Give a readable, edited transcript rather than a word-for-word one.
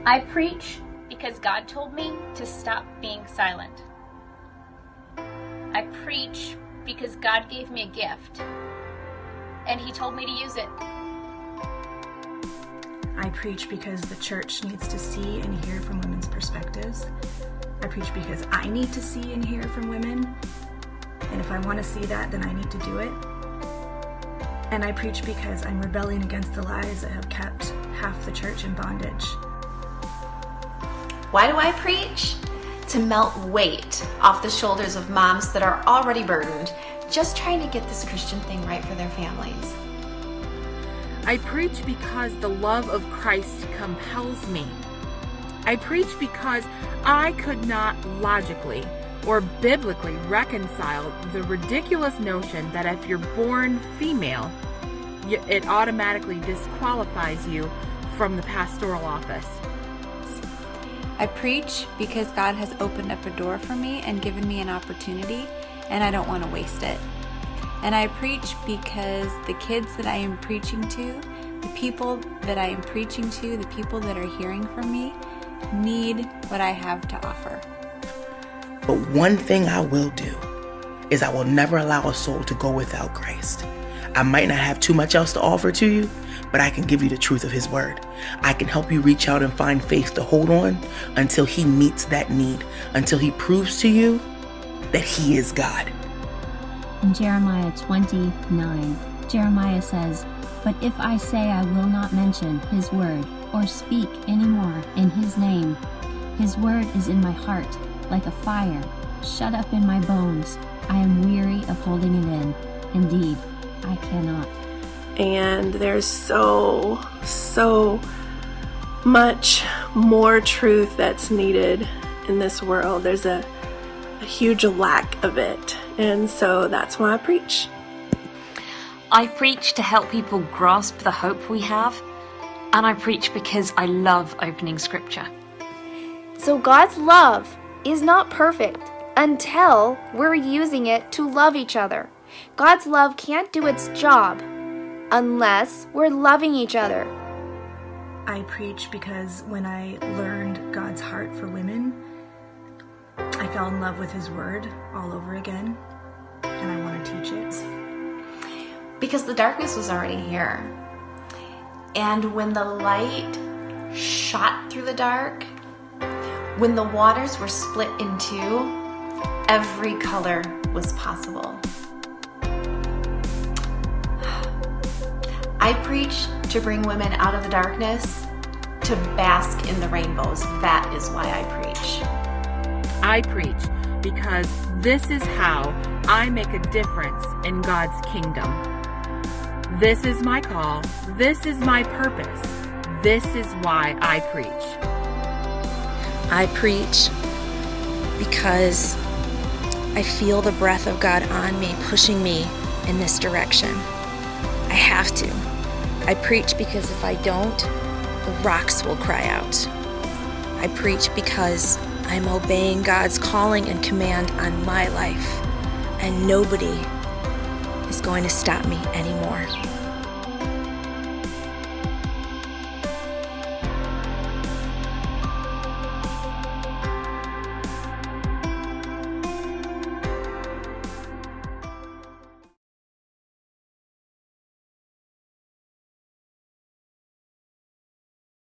I preach because God told me to stop being silent. I preach because God gave me a gift, and He told me to use it. I preach because the church needs to see and hear from women's perspectives. I preach because I need to see and hear from women, and if I want to see that, then I need to do it. And I preach because I'm rebelling against the lies that have kept half the church in bondage. Why do I preach? To melt weight off the shoulders of moms that are already burdened, just trying to get this Christian thing right for their families. I preach because the love of Christ compels me. I preach because I could not logically or biblically reconcile the ridiculous notion that if you're born female, it automatically disqualifies you from the pastoral office. I preach because God has opened up a door for me and given me an opportunity, and I don't want to waste it. And I preach because the kids that I am preaching to, the people that I am preaching to, the people that are hearing from me, need what I have to offer. But one thing I will do is I will never allow a soul to go without Christ. I might not have too much else to offer to you, but I can give you the truth of His word. I can help you reach out and find faith to hold on until He meets that need, until He proves to you that He is God. In Jeremiah 29, Jeremiah says, "But if I say I will not mention His word or speak any more in His name, His word is in my heart like a fire, shut up in my bones. I am weary of holding it in. Indeed, I cannot." And there's so much more truth that's needed in this world. There's a huge lack of it. And so that's why I preach. I preach to help people grasp the hope we have, and I preach because I love opening scripture. So God's love is not perfect until we're using it to love each other. God's love can't do its job unless we're loving each other. I preach because when I learned God's heart for women, I fell in love with His word all over again, and I want to teach it. Because the darkness was already here. And when the light shot through the dark, when the waters were split in two, every color was possible. I preach to bring women out of the darkness, to bask in the rainbows. That is why I preach. I preach because this is how I make a difference in God's kingdom. This is my call. This is my purpose. This is why I preach. I preach because I feel the breath of God on me, pushing me in this direction. I have to. I preach because if I don't, the rocks will cry out. I preach because I'm obeying God's calling and command on my life, and nobody is going to stop me anymore.